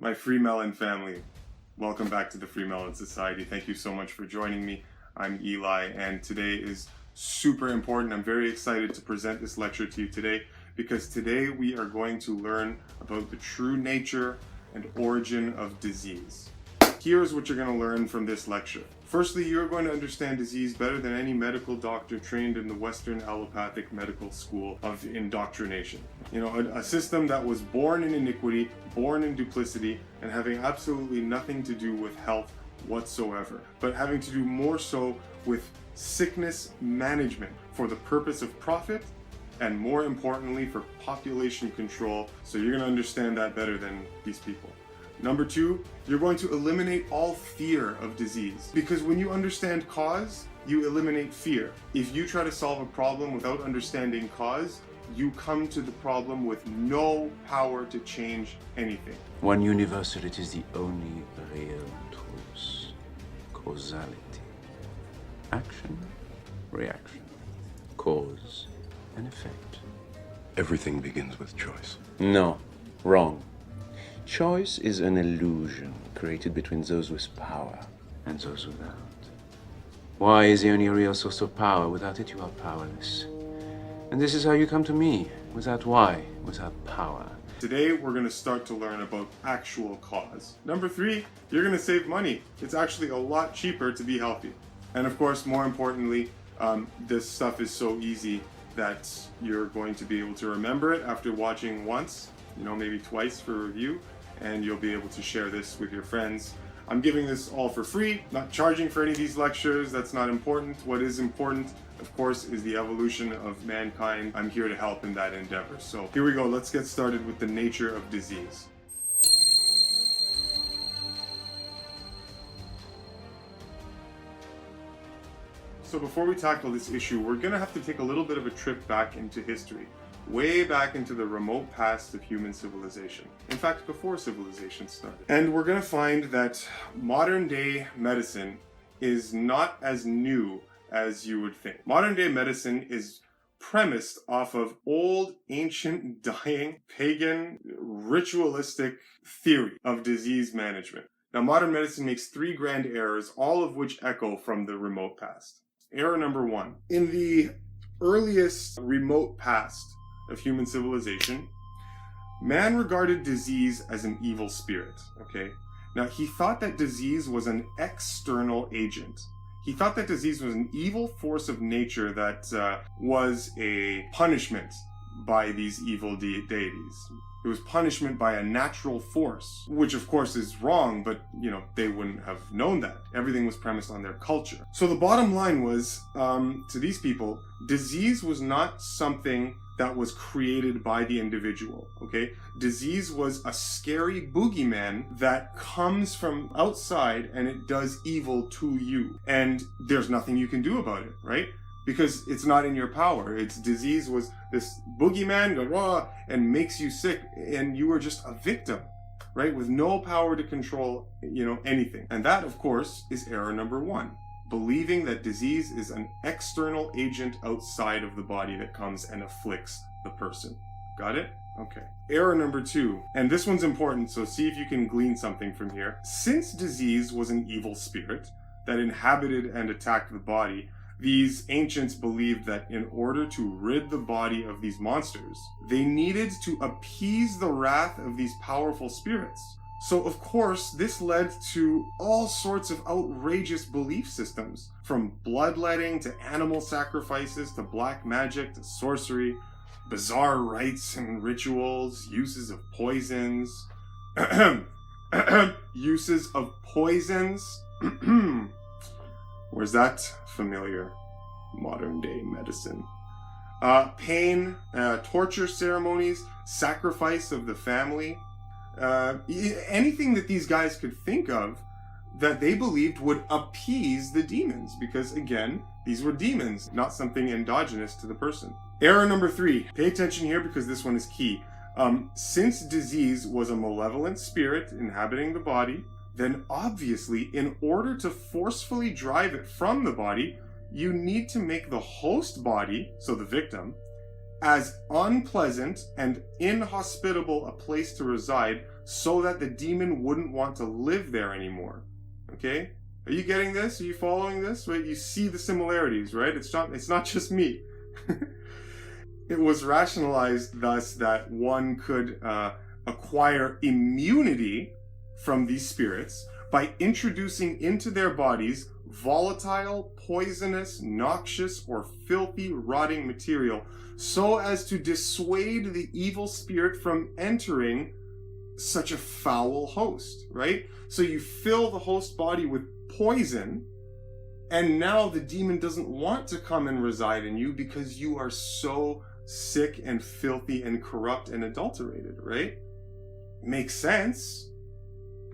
My FreeMelon family, welcome back to the FreeMelon Society. Thank you so much for joining me. I'm Eli, and today is super important. I'm very excited to present this lecture to you today because today we are going to learn about the true nature and origin of disease. Here's what you're going to learn from this lecture. Firstly, you're going to understand disease better than any medical doctor trained in the Western allopathic medical school of indoctrination. You know, a system that was born in iniquity, born in duplicity, and having absolutely nothing to do with health whatsoever, but having to do more so with sickness management for the purpose of profit and, more importantly, for population control. So you're going to understand that better than these people. Number two, you're going to eliminate all fear of disease, because when you understand cause, you eliminate fear. If you try to solve a problem without understanding cause, you come to the problem with no power to change anything. One universal, it is the only real truth. Causality. Action, reaction, cause and effect. Everything begins with choice. No, wrong. Choice is an illusion created between those with power and those without. Why is the only real source of power? Without it, you are powerless. And this is how you come to me. Without why, without power. Today, we're going to start to learn about actual cause. Number three, you're going to save money. It's actually a lot cheaper to be healthy. And of course, more importantly, this stuff is so easy that you're going to be able to remember it after watching once, maybe twice for review, and you'll be able to share this with your friends. I'm giving this all for free, not charging for any of these lectures. That's not important. What is important, of course, is the evolution of mankind. I'm here to help in that endeavor. So here we go. Let's get started with the nature of disease. So before we tackle this issue, we're going to have to take a little bit of a trip back into history, way back into the remote past of human civilization. In fact, before civilization started. And we're going to find that modern day medicine is not as new as you would think. Modern day medicine is premised off of old, ancient, dying, pagan, ritualistic theory of disease management. Now, modern medicine makes three grand errors, all of which echo from the remote past. Error number one. In the earliest remote past of human civilization, man regarded disease as an evil spirit, okay? Now, he thought that disease was an external agent. He thought that disease was an evil force of nature that was a punishment by these evil deities. It was punishment by a natural force, which of course is wrong, but they wouldn't have known that. Everything was premised on their culture. So the bottom line was, to these people, disease was not something that was created by the individual, okay? Disease was a scary boogeyman that comes from outside and it does evil to you. And there's nothing you can do about it, right? Because it's not in your power. Its disease was this boogeyman goes raw and makes you sick, and you were just a victim, right? With no power to control, anything. And that, of course, is error number one. Believing that disease is an external agent outside of the body that comes and afflicts the person. Got it? Okay. Error number two, and this one's important, so see if you can glean something from here. Since disease was an evil spirit that inhabited and attacked the body, these ancients believed that in order to rid the body of these monsters, they needed to appease the wrath of these powerful spirits. So, of course, this led to all sorts of outrageous belief systems, from bloodletting to animal sacrifices to black magic to sorcery, bizarre rites and rituals, uses of poisons. Uses of poisons. Where's that familiar? Modern day medicine. Pain, torture ceremonies, sacrifice of the family. Anything that these guys could think of that they believed would appease the demons, because again, these were demons, not something endogenous to the person. Error number three. Pay attention here because this one is key. Since disease was a malevolent spirit inhabiting the body, then obviously, in order to forcefully drive it from the body, you need to make the host body, so the victim, as unpleasant and inhospitable a place to reside so that the demon wouldn't want to live there anymore. Okay? Are you getting this? Are you following this? Right? You see the similarities, right? It's not just me. It was rationalized thus that one could acquire immunity from these spirits by introducing into their bodies volatile, poisonous, noxious, or filthy, rotting material so as to dissuade the evil spirit from entering such a foul host, right? So you fill the host body with poison, and now the demon doesn't want to come and reside in you because you are so sick and filthy and corrupt and adulterated, right? Makes sense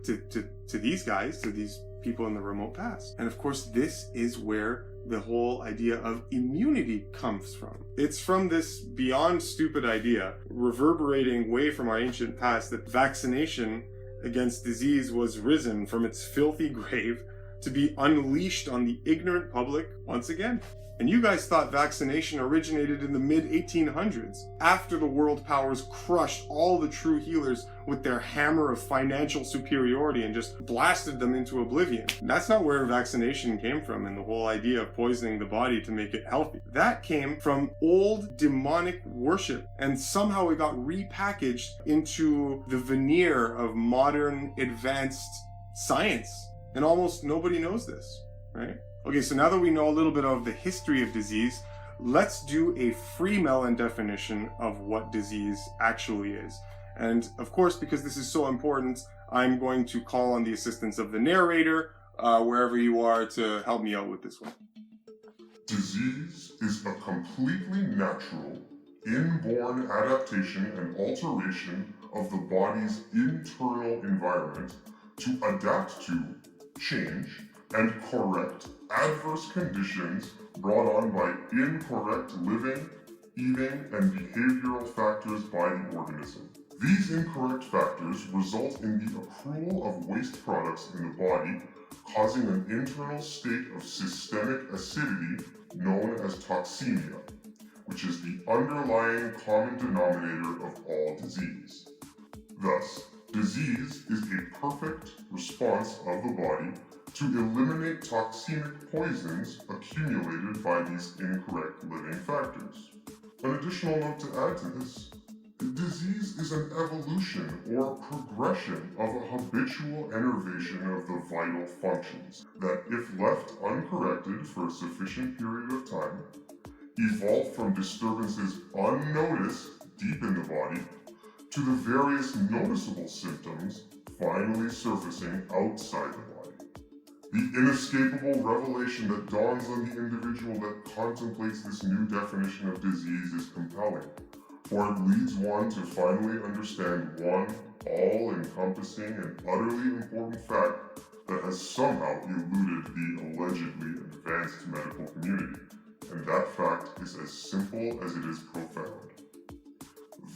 to these guys, to these people in the remote past. And of course, this is where the whole idea of immunity comes from. It's from this beyond stupid idea, reverberating way from our ancient past, that vaccination against disease was risen from its filthy grave to be unleashed on the ignorant public once again. And you guys thought vaccination originated in the mid-1800s, after the world powers crushed all the true healers with their hammer of financial superiority and just blasted them into oblivion. That's not where vaccination came from, and the whole idea of poisoning the body to make it healthy. That came from old demonic worship, and somehow it got repackaged into the veneer of modern advanced science. And almost nobody knows this, right? Okay, so now that we know a little bit of the history of disease, let's do a FreeMelon definition of what disease actually is. And of course, because this is so important, I'm going to call on the assistance of the narrator, wherever you are, to help me out with this one. Disease is a completely natural, inborn adaptation and alteration of the body's internal environment to adapt to, change, and correct adverse conditions brought on by incorrect living, eating, and behavioral factors by the organism. These incorrect factors result in the accrual of waste products in the body, causing an internal state of systemic acidity known as toxemia, which is the underlying common denominator of all disease. Thus, disease is a perfect response of the body to eliminate toxemic poisons accumulated by these incorrect living factors. An additional note to add to this: disease is an evolution or progression of a habitual enervation of the vital functions that, if left uncorrected for a sufficient period of time, evolve from disturbances unnoticed deep in the body to the various noticeable symptoms finally surfacing outside the body. The inescapable revelation that dawns on the individual that contemplates this new definition of disease is compelling, for it leads one to finally understand one all-encompassing and utterly important fact that has somehow eluded the allegedly advanced medical community, and that fact is as simple as it is profound.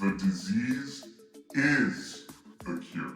The disease is the cure.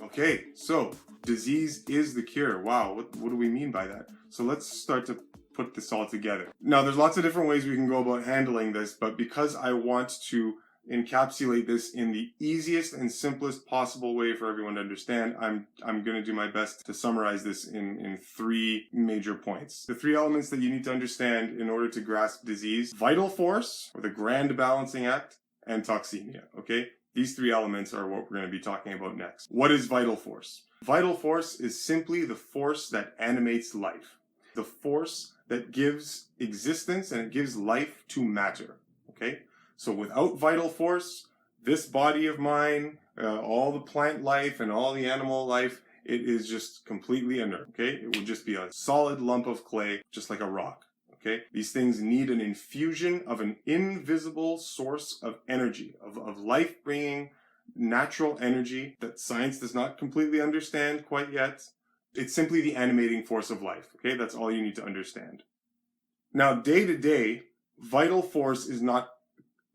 Okay, so disease is the cure. Wow, what do we mean by that? So let's start to put this all together. Now, there's lots of different ways we can go about handling this, but because I want to encapsulate this in the easiest and simplest possible way for everyone to understand, I'm going to do my best to summarize this in three major points. The three elements that you need to understand in order to grasp disease: vital force, or the grand balancing act, and toxemia, okay? These three elements are what we're going to be talking about next. What is vital force? Vital force is simply the force that animates life. The force that gives existence and it gives life to matter, okay? So without vital force, this body of mine, all the plant life and all the animal life, it is just completely inert, okay? It would just be a solid lump of clay, just like a rock. Okay? These things need an infusion of an invisible source of energy, of life-bringing natural energy that science does not completely understand quite yet. It's simply the animating force of life. Okay? That's all you need to understand. Now, day to day, vital force is not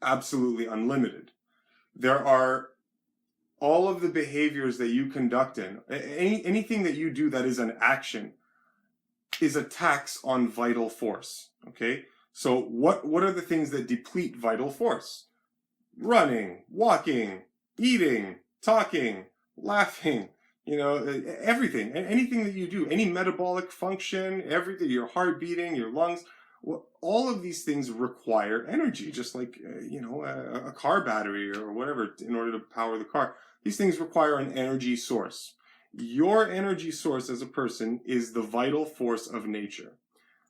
absolutely unlimited. There are all of the behaviors that you conduct in, anything that you do that is an action, is a tax on vital force, okay? So what are the things that deplete vital force? Running, walking, eating, talking, laughing, everything, anything that you do, any metabolic function, everything, your heart beating, your lungs, all of these things require energy, just like, a car battery or whatever in order to power the car. These things require an energy source. Your energy source as a person is the vital force of nature.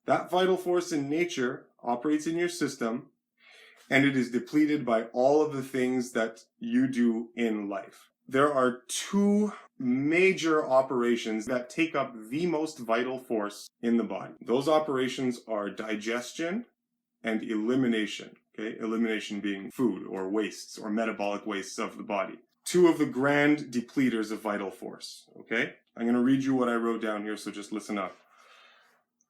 That vital force in nature operates in your system, and it is depleted by all of the things that you do in life. There are two major operations that take up the most vital force in the body. Those operations are digestion and elimination. Okay, elimination being food or wastes or metabolic wastes of the body. Two of the grand depleters of vital force. Okay, I'm going to read you what I wrote down here, so just listen up.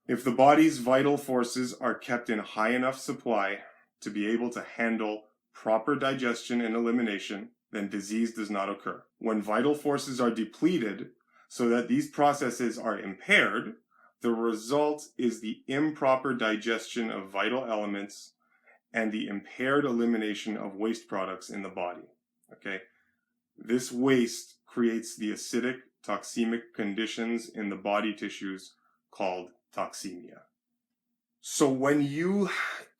If the body's vital forces are kept in high enough supply to be able to handle proper digestion and elimination, then disease does not occur. When vital forces are depleted so that these processes are impaired, the result is the improper digestion of vital elements and the impaired elimination of waste products in the body. Okay? This waste creates the acidic, toxemic conditions in the body tissues called toxemia. So when you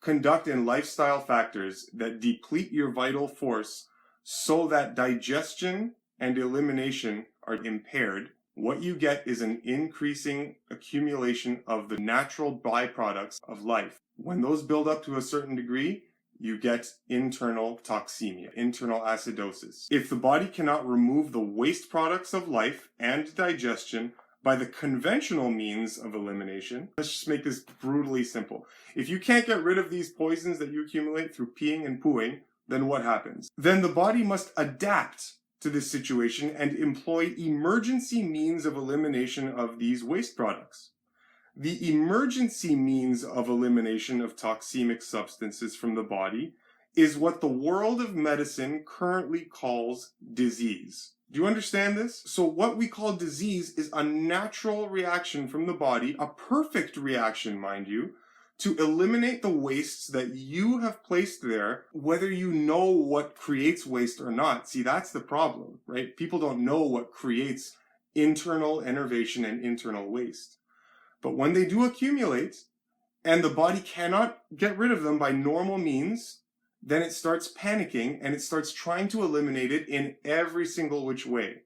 conduct in lifestyle factors that deplete your vital force so that digestion and elimination are impaired, what you get is an increasing accumulation of the natural byproducts of life. When those build up to a certain degree, you get internal toxemia, internal acidosis. If the body cannot remove the waste products of life and digestion by the conventional means of elimination, let's just make this brutally simple. If you can't get rid of these poisons that you accumulate through peeing and pooing, then what happens? Then the body must adapt to this situation and employ emergency means of elimination of these waste products. The emergency means of elimination of toxemic substances from the body is what the world of medicine currently calls disease. Do you understand this? So what we call disease is a natural reaction from the body, a perfect reaction, mind you, to eliminate the wastes that you have placed there, whether you know what creates waste or not. See, that's the problem, right? People don't know what creates internal enervation and internal waste. But when they do accumulate, and the body cannot get rid of them by normal means, then it starts panicking and it starts trying to eliminate it in every single which way.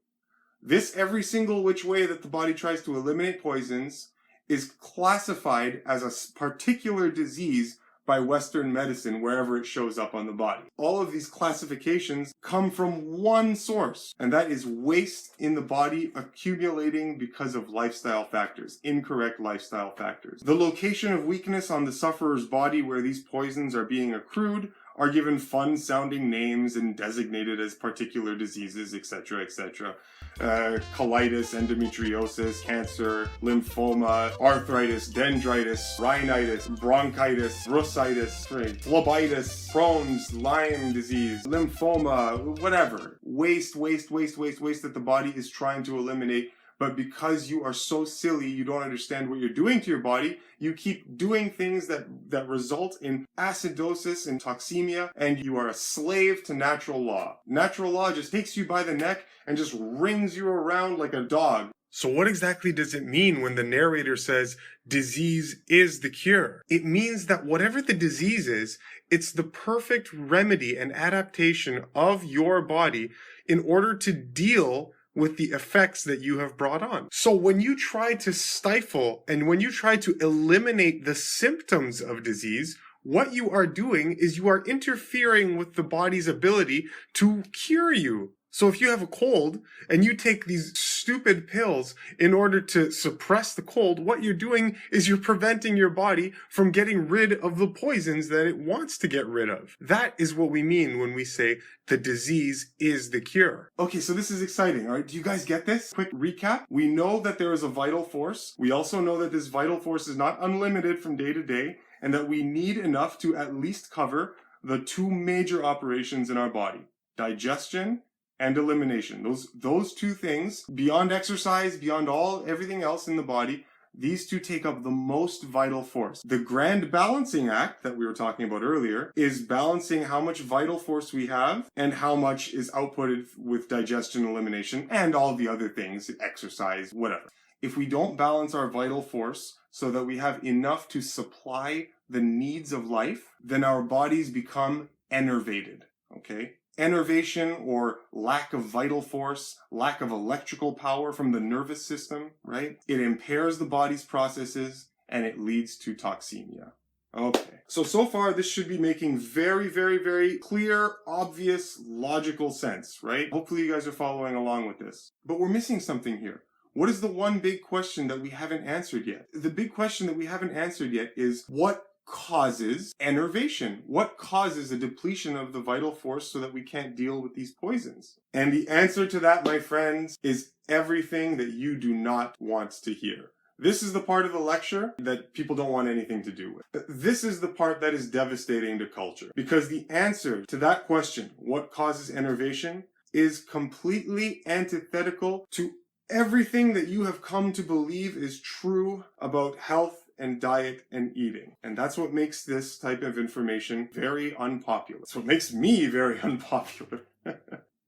This every single which way that the body tries to eliminate poisons is classified as a particular disease by Western medicine wherever it shows up on the body. All of these classifications come from one source, and that is waste in the body accumulating because of lifestyle factors, incorrect lifestyle factors. The location of weakness on the sufferer's body where these poisons are being accrued are given fun-sounding names and designated as particular diseases, etc., etc. Colitis, endometriosis, cancer, lymphoma, arthritis, dendritis, rhinitis, bronchitis, bursitis, phlebitis, Crohn's, Lyme disease, lymphoma, whatever. Waste that the body is trying to eliminate. But because you are so silly, you don't understand what you're doing to your body, you keep doing things that result in acidosis and toxemia, and you are a slave to natural law. Natural law just takes you by the neck and just rings you around like a dog. So what exactly does it mean when the narrator says disease is the cure? It means that whatever the disease is, it's the perfect remedy and adaptation of your body in order to deal with the effects that you have brought on. So when you try to stifle and when you try to eliminate the symptoms of disease, what you are doing is you are interfering with the body's ability to cure you. So if you have a cold and you take these stupid pills in order to suppress the cold, what you're doing is you're preventing your body from getting rid of the poisons that it wants to get rid of. That is what we mean when we say the disease is the cure. Okay, so this is exciting, all right? Do you guys get this? Quick recap. We know that there is a vital force. We also know that this vital force is not unlimited from day to day, and that we need enough to at least cover the two major operations in our body: digestion and elimination. Those two things, beyond exercise, beyond everything else in the body, these two take up the most vital force. The grand balancing act that we were talking about earlier is balancing how much vital force we have and how much is outputted with digestion, elimination, and all the other things, exercise, whatever. If we don't balance our vital force so that we have enough to supply the needs of life, then our bodies become enervated, okay? Enervation, or lack of vital force, lack of electrical power from the nervous system, right? It impairs the body's processes and it leads to toxemia. Okay, so far this should be making very, very, very clear, obvious, logical sense, right? Hopefully you guys are following along with this. But we're missing something here. What is the one big question that we haven't answered yet? The big question that we haven't answered yet is, what causes enervation? What causes a depletion of the vital force so that we can't deal with these poisons? And the answer to that, my friends, is everything that you do not want to hear. This is the part of the lecture that people don't want anything to do with. This is the part that is devastating to culture, because the answer to that question, what causes enervation, is completely antithetical to everything that you have come to believe is true about health and diet and eating. And that's what makes this type of information very unpopular. That's what makes me very unpopular.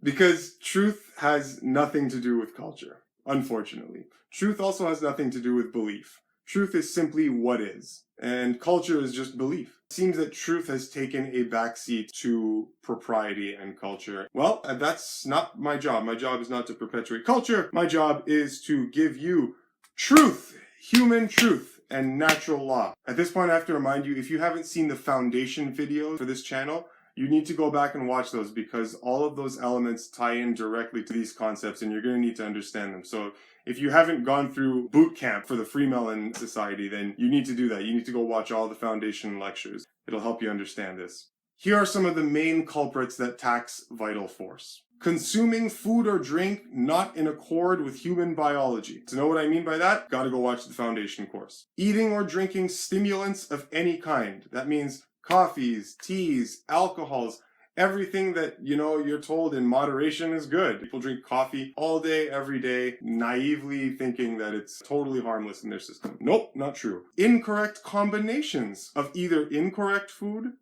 Because truth has nothing to do with culture, unfortunately. Truth also has nothing to do with belief. Truth is simply what is, and culture is just belief. It seems that truth has taken a backseat to propriety and culture. Well, that's not my job. My job is not to perpetuate culture. My job is to give you truth, human truth, and natural law. At this point, I have to remind you, if you haven't seen the foundation videos for this channel, you need to go back and watch those, because all of those elements tie in directly to these concepts and you're going to need to understand them. So if you haven't gone through boot camp for the FreeMelon Society, then you need to do that. You need to go watch all the foundation lectures. It'll help you understand this. Here are some of the main culprits that tax vital force. Consuming food or drink not in accord with human biology. To know what I mean by that, gotta go watch the foundation course. Eating or drinking stimulants of any kind. That means coffees, teas, alcohols, everything that, you're told in moderation is good. People drink coffee all day, every day, naively thinking that it's totally harmless in their system. Nope, not true. Incorrect combinations of either incorrect food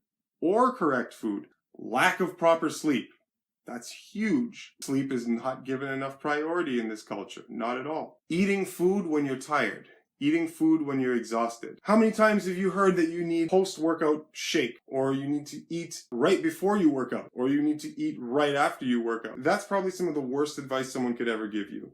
or correct food. Lack of proper sleep. That's huge. Sleep is not given enough priority in this culture. Not at all. Eating food when you're tired. Eating food when you're exhausted. How many times have you heard that you need post-workout shake, or you need to eat right before you work out, or you need to eat right after you work out? That's probably some of the worst advice someone could ever give you.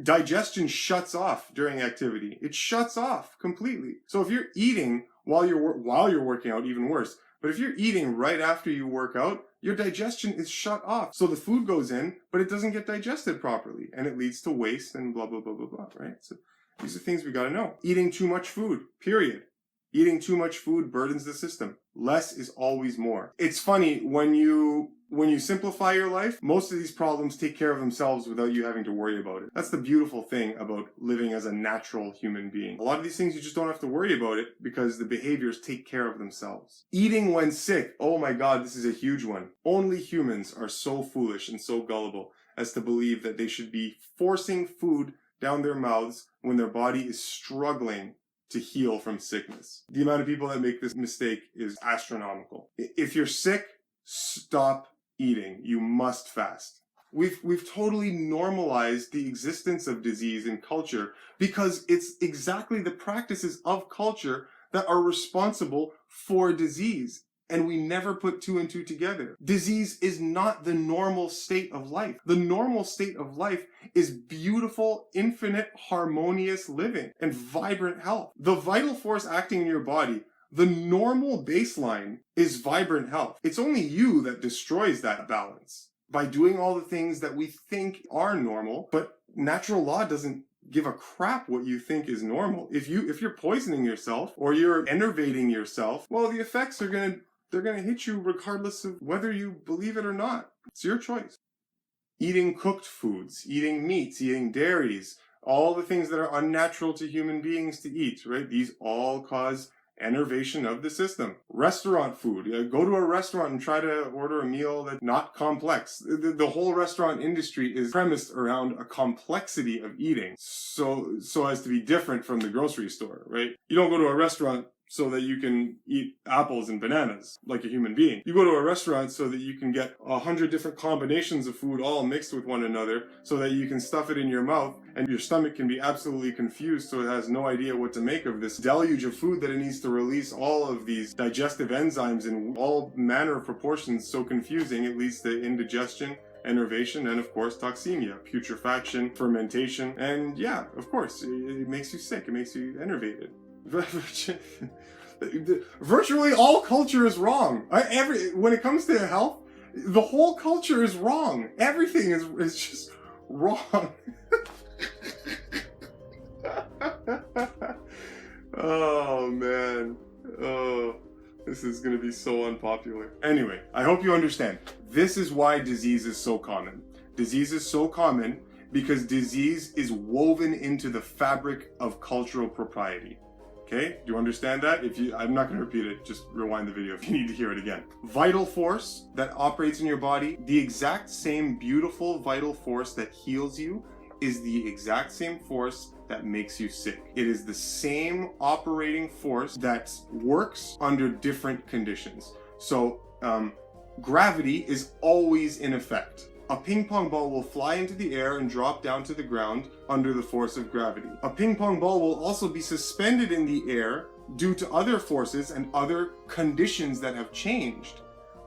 Digestion shuts off during activity. It shuts off completely. So if you're eating while you're working out, even worse. But if you're eating right after you work out, your digestion is shut off. So the food goes in, but it doesn't get digested properly, and it leads to waste and blah, blah, blah, blah, blah, right? So these are things we gotta know. Eating too much food, period. Eating too much food burdens the system. Less is always more. It's funny, when you simplify your life, most of these problems take care of themselves without you having to worry about it. That's the beautiful thing about living as a natural human being. A lot of these things you just don't have to worry about it because the behaviors take care of themselves. Eating when sick. Oh my God, this is a huge one. Only humans are so foolish and so gullible as to believe that they should be forcing food down their mouths when their body is struggling to heal from sickness. The amount of people that make this mistake is astronomical. If you're sick, stop eating. You must fast. We've totally normalized the existence of disease in culture because it's exactly the practices of culture that are responsible for disease. And we never put two and two together. Disease is not the normal state of life. The normal state of life is beautiful, infinite, harmonious living and vibrant health. The vital force acting in your body, the normal baseline, is vibrant health. It's only you that destroys that balance by doing all the things that we think are normal, but natural law doesn't give a crap what you think is normal. If you're poisoning yourself or you're enervating yourself, well, the effects are gonna hit you regardless of whether you believe it or not. It's your choice. Eating cooked foods, eating meats, eating dairies, all the things that are unnatural to human beings to eat, right? These all cause Enervation of the system. Restaurant food. Go to a restaurant and try to order a meal that's not complex. The whole restaurant industry is premised around a complexity of eating, so as to be different from the grocery store, right? You don't go to a restaurant so that you can eat apples and bananas like a human being. You go to a restaurant so that you can get 100 different combinations of food all mixed with one another so that you can stuff it in your mouth and your stomach can be absolutely confused so it has no idea what to make of this deluge of food that it needs to release all of these digestive enzymes in all manner of proportions so confusing it leads to indigestion, enervation, and of course toxemia, putrefaction, fermentation, and yeah, of course, it makes you sick, it makes you enervated. Virtually all culture is wrong. When it comes to health, the whole culture is wrong. Everything is just wrong. Oh man. Oh, this is gonna be so unpopular. Anyway, I hope you understand. This is why disease is so common. Disease is so common because disease is woven into the fabric of cultural propriety. Okay, do you understand that? I'm not going to repeat it, just rewind the video if you need to hear it again. Vital force that operates in your body, the exact same beautiful vital force that heals you is the exact same force that makes you sick. It is the same operating force that works under different conditions. So, gravity is always in effect. A ping pong ball will fly into the air and drop down to the ground under the force of gravity. A ping pong ball will also be suspended in the air due to other forces and other conditions that have changed.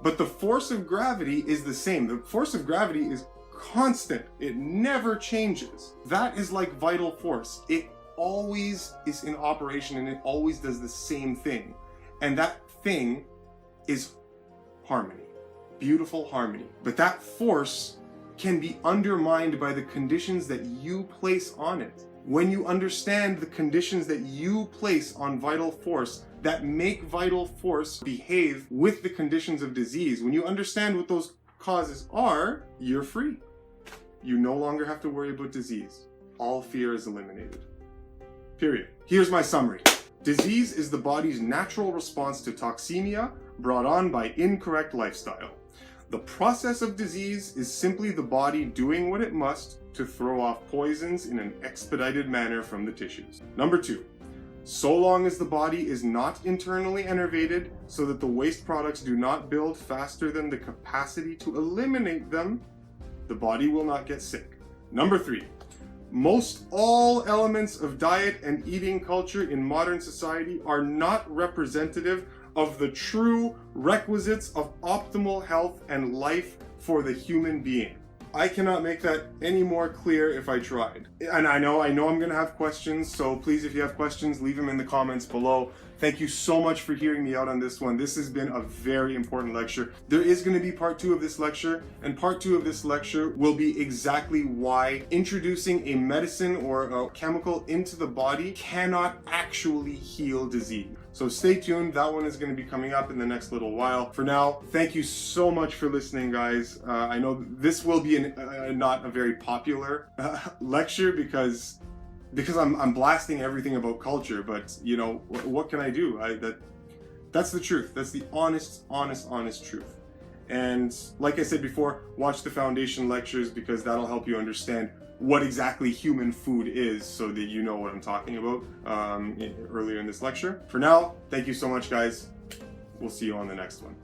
But the force of gravity is the same. The force of gravity is constant. It never changes. That is like vital force. It always is in operation and it always does the same thing. And that thing is harmony. Beautiful harmony. But that force can be undermined by the conditions that you place on it. When you understand the conditions that you place on vital force that make vital force behave with the conditions of disease, when you understand what those causes are, you're free. You no longer have to worry about disease. All fear is eliminated. Period. Here's my summary. Disease is the body's natural response to toxemia brought on by incorrect lifestyle. The process of disease is simply the body doing what it must to throw off poisons in an expedited manner from the tissues. Number 2, so long as the body is not internally enervated so that the waste products do not build faster than the capacity to eliminate them, the body will not get sick. Number 3, most all elements of diet and eating culture in modern society are not representative of the true requisites of optimal health and life for the human being. I cannot make that any more clear if I tried. And I know I'm gonna have questions, so please, if you have questions, leave them in the comments below. Thank you so much for hearing me out on this one. This has been a very important lecture. There is going to be part 2 of this lecture, and part 2 of this lecture will be exactly why introducing a medicine or a chemical into the body cannot actually heal disease. So stay tuned, that one is going to be coming up in the next little while. For now, thank you so much for listening, guys. I know this will be not a very popular lecture because I'm blasting everything about culture, but you know, what can I do? That's the truth. That's the honest truth. And like I said before, watch the foundation lectures because that'll help you understand what exactly human food is so that you know what I'm talking about earlier in this lecture. For now, thank you so much, guys. We'll see you on the next one.